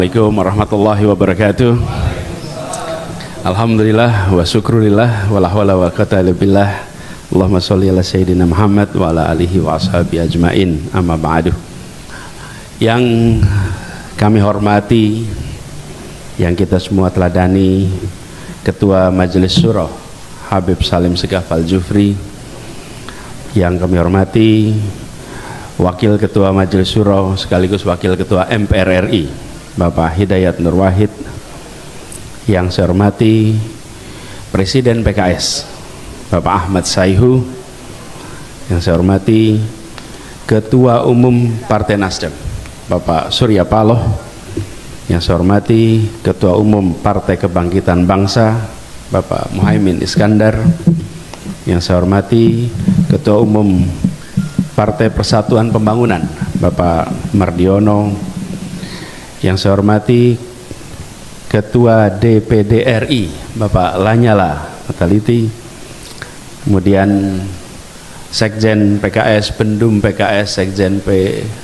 Assalamualaikum warahmatullahi wabarakatuh. Alhamdulillah wa syukrulillah wa la hawla wa quwwata illa billah. Allahumma sholli ala sayyidina Muhammad wa ala alihi wa ashabihi ajmain. Amma ba'du. Yang kami hormati, yang kita semua teladani, Ketua Majelis Syuro Habib Salim Segaf Al-Jufri. Yang kami hormati Wakil Ketua Majelis Syuro sekaligus Wakil Ketua MPR RI Bapak Hidayat Nur Wahid. Yang saya hormati Presiden PKS Bapak Ahmad Sayhu. Yang saya hormati Ketua Umum Partai Nasdem Bapak Surya Paloh. Yang saya hormati Ketua Umum Partai Kebangkitan Bangsa Bapak Muhaimin Iskandar. Yang saya hormati Ketua Umum Partai Persatuan Pembangunan Bapak Mardiono. Yang saya hormati Ketua DPD RI Bapak Lanyala Mataliti. Kemudian Sekjen PKS, Pendum PKS,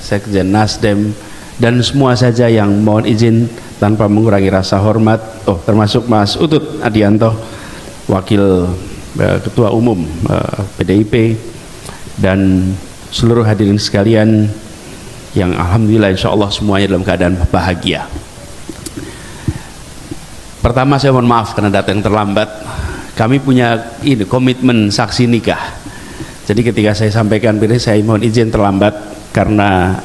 Sekjen Nasdem, dan semua saja yang mohon izin tanpa mengurangi rasa hormat, termasuk Mas Utut Adianto, Wakil Ketua Umum PDIP, dan seluruh hadirin sekalian yang alhamdulillah insya Allah semuanya dalam keadaan bahagia. Pertama saya mohon maaf karena datang terlambat. Kami punya komitmen saksi nikah. Jadi ketika saya sampaikan ini, saya mohon izin terlambat karena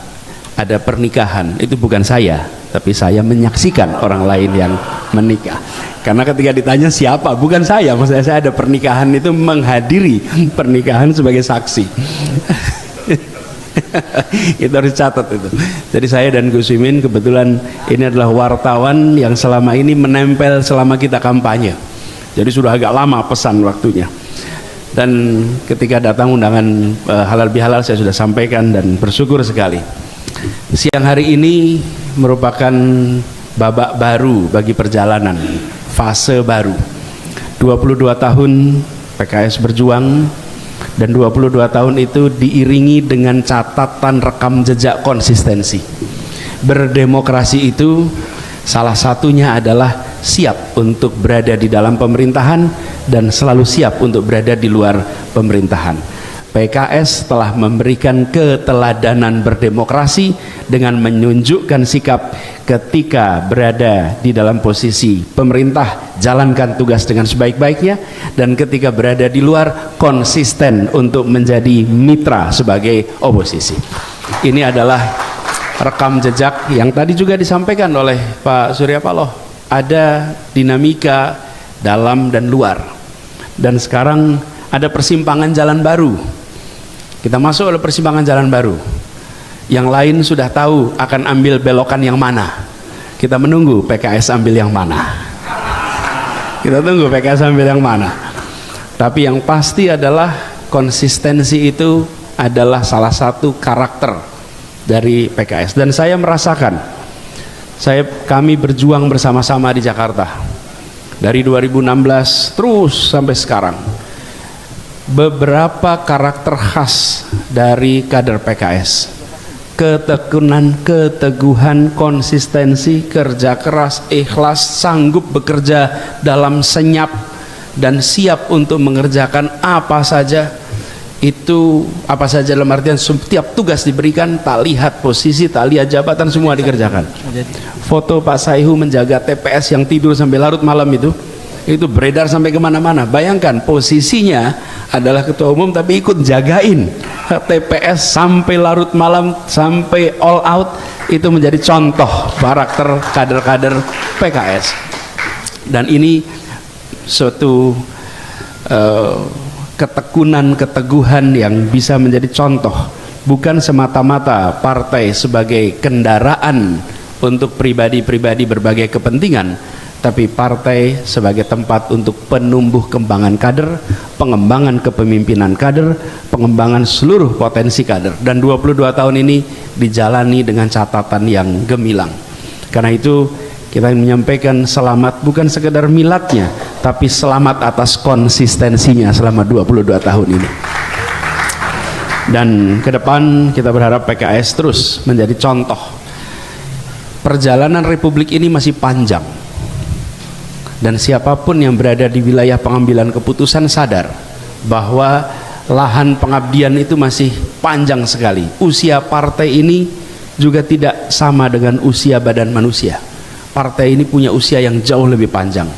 ada pernikahan. Itu bukan saya, tapi saya menyaksikan orang lain yang menikah. Karena ketika ditanya siapa, bukan saya, maksudnya saya ada pernikahan, itu menghadiri pernikahan sebagai saksi. Itu harus catat itu. Jadi saya dan Gus Imin kebetulan ini adalah wartawan yang selama ini menempel selama kita kampanye. Jadi sudah agak lama pesan waktunya. Dan ketika datang undangan halal bihalal saya sudah sampaikan dan bersyukur sekali. Siang hari ini merupakan babak baru bagi perjalanan, fase baru. 22 tahun PKS berjuang, dan 22 tahun itu diiringi dengan catatan rekam jejak konsistensi. Berdemokrasi itu salah satunya adalah siap untuk berada di dalam pemerintahan dan selalu siap untuk berada di luar pemerintahan. PKS telah memberikan keteladanan berdemokrasi dengan menunjukkan sikap ketika berada di dalam posisi pemerintah, jalankan tugas dengan sebaik-baiknya, dan ketika berada di luar konsisten untuk menjadi mitra sebagai oposisi. Ini adalah rekam jejak yang tadi juga disampaikan oleh Pak Surya Paloh. Ada dinamika dalam dan luar, dan sekarang ada persimpangan jalan baru. Kita masuk oleh persimpangan jalan baru. Yang lain sudah tahu akan ambil belokan yang mana. Kita menunggu PKS ambil yang mana. Kita tunggu PKS ambil yang mana. Tapi yang pasti adalah konsistensi itu adalah salah satu karakter dari PKS. Dan saya merasakan, kami berjuang bersama-sama di Jakarta dari 2016 terus sampai sekarang. Beberapa karakter khas dari kader PKS: ketekunan, keteguhan, konsistensi, kerja keras, ikhlas, sanggup bekerja dalam senyap, dan siap untuk mengerjakan apa saja. Itu apa saja dalam artian setiap tugas diberikan, tak lihat posisi, tak lihat jabatan, semua dikerjakan. Foto Pak Sayhu menjaga TPS yang tidur sampai larut malam itu beredar sampai kemana-mana. Bayangkan posisinya adalah ketua umum tapi ikut jagain TPS sampai larut malam, sampai all out. Itu menjadi contoh karakter kader-kader PKS. Dan ini suatu ketekunan, keteguhan yang bisa menjadi contoh, bukan semata-mata partai sebagai kendaraan untuk pribadi-pribadi berbagai kepentingan, tapi partai sebagai tempat untuk penumbuh kembangan kader, pengembangan kepemimpinan kader, pengembangan seluruh potensi kader. Dan 22 tahun ini dijalani dengan catatan yang gemilang. Karena itu kita menyampaikan selamat, bukan sekedar miladnya, tapi selamat atas konsistensinya selama 22 tahun ini. Dan ke depan kita berharap PKS terus menjadi contoh perjalanan republik ini masih panjang, dan siapapun yang berada di wilayah pengambilan keputusan sadar bahwa lahan pengabdian itu masih panjang sekali. Usia partai ini juga tidak sama dengan usia badan manusia. Partai ini punya usia yang jauh lebih panjang.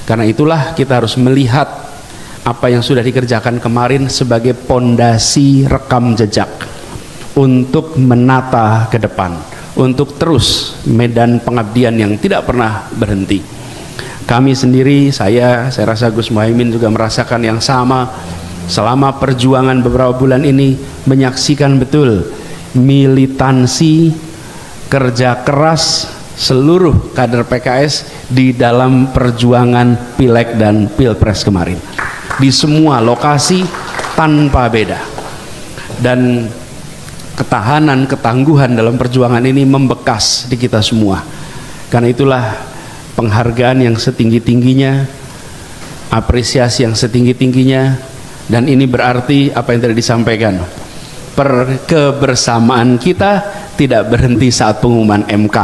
Karena itulah kita harus melihat apa yang sudah dikerjakan kemarin sebagai pondasi rekam jejak untuk menata ke depan, untuk terus medan pengabdian yang tidak pernah berhenti. Kami sendiri, saya rasa Gus Muhaimin juga merasakan yang sama. Selama perjuangan beberapa bulan ini menyaksikan betul militansi, kerja keras seluruh kader PKS di dalam perjuangan Pileg dan Pilpres kemarin, di semua lokasi tanpa beda. Dan ketahanan, ketangguhan dalam perjuangan ini membekas di kita semua. Karena itulah penghargaan yang setinggi-tingginya, apresiasi yang setinggi-tingginya. Dan ini berarti apa yang tadi disampaikan, kebersamaan kita tidak berhenti saat pengumuman MK,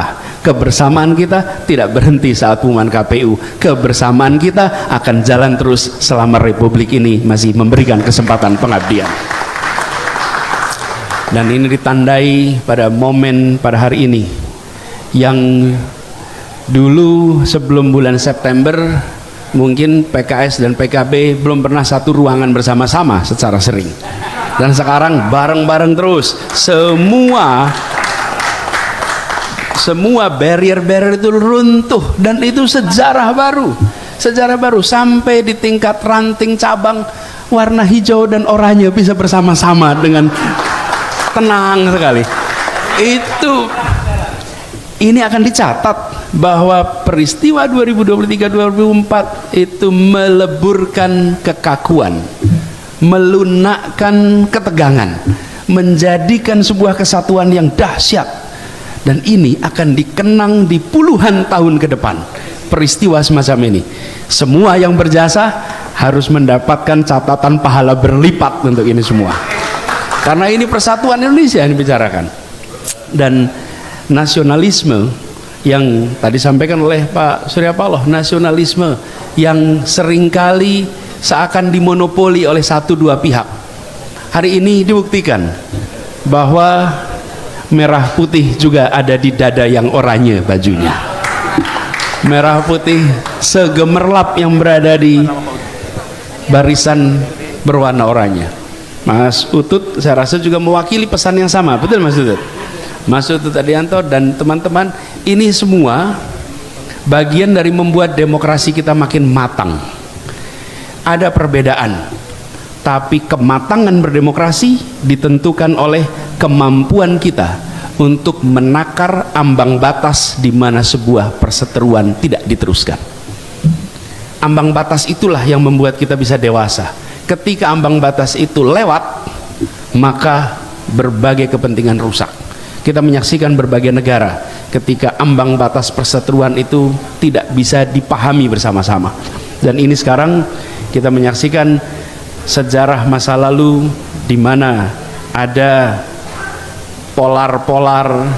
kebersamaan kita tidak berhenti saat pengumuman KPU, kebersamaan kita akan jalan terus selama republik ini masih memberikan kesempatan pengabdian. Dan ini ditandai pada momen pada hari ini yang dulu sebelum bulan September mungkin PKS dan PKB belum pernah satu ruangan bersama-sama secara sering, dan sekarang bareng-bareng terus. Semua barrier-barrier itu runtuh, dan itu sejarah baru sampai di tingkat ranting cabang warna hijau dan oranye bisa bersama-sama dengan tenang sekali. Ini akan dicatat bahwa peristiwa 2023-2024 itu meleburkan kekakuan, melunakkan ketegangan, menjadikan sebuah kesatuan yang dahsyat, dan ini akan dikenang di puluhan tahun ke depan. Peristiwa semacam ini, semua yang berjasa harus mendapatkan catatan pahala berlipat untuk ini semua, karena ini persatuan Indonesia yang dibicarakan. Dan nasionalisme yang tadi sampaikan oleh Pak Surya Paloh, nasionalisme yang seringkali seakan dimonopoli oleh satu dua pihak, hari ini dibuktikan bahwa merah putih juga ada di dada yang oranye bajunya. Merah putih segemerlap yang berada di barisan berwarna oranye. Mas Utut saya rasa juga mewakili pesan yang sama, betul Mas Utut? Mas Utut Adianto dan teman-teman, ini semua bagian dari membuat demokrasi kita makin matang. Ada perbedaan, tapi kematangan berdemokrasi ditentukan oleh kemampuan kita untuk menakar ambang batas di mana sebuah perseteruan tidak diteruskan. Ambang batas itulah yang membuat kita bisa dewasa. Ketika ambang batas itu lewat, maka berbagai kepentingan rusak. Kita menyaksikan berbagai negara ketika ambang batas perseteruan itu tidak bisa dipahami bersama-sama. Dan ini sekarang kita menyaksikan sejarah masa lalu di mana ada polar-polar,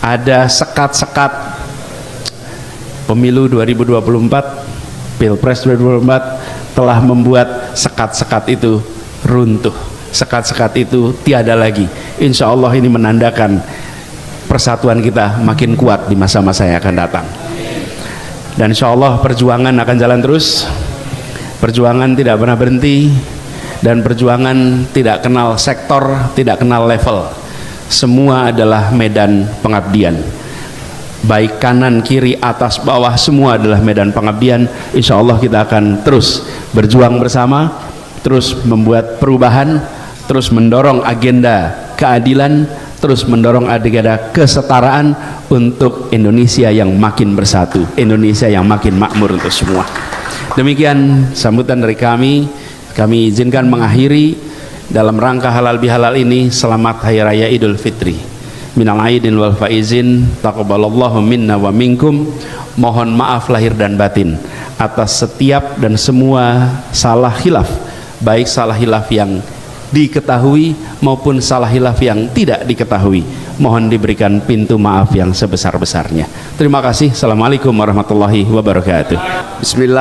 ada sekat-sekat. Pemilu 2024, Pilpres 2024 telah membuat sekat-sekat itu runtuh. Sekat-sekat itu tiada lagi. Insya Allah ini menandakan persatuan kita makin kuat di masa-masa yang akan datang. Dan insya Allah perjuangan akan jalan terus. Perjuangan tidak pernah berhenti, dan perjuangan tidak kenal sektor, tidak kenal level. Semua adalah medan pengabdian. Baik kanan, kiri, atas, bawah, semua adalah medan pengabdian. Insya Allah kita akan terus berjuang bersama, terus membuat perubahan, terus mendorong agenda keadilan, terus mendorong agenda kesetaraan untuk Indonesia yang makin bersatu, Indonesia yang makin makmur untuk semua. Demikian sambutan dari kami. Kami izinkan mengakhiri dalam rangka halal bihalal ini. Selamat Hari Raya Idul Fitri. Minal aidin wal faizin, taqabbalallahu minna wa minkum. Mohon maaf lahir dan batin atas setiap dan semua salah khilaf, baik salah khilaf yang diketahui maupun salah khilaf yang tidak diketahui. mohon diberikan pintu maaf yang sebesar-besarnya. Terima kasih. Assalamualaikum warahmatullahi wabarakatuh. Bismillah.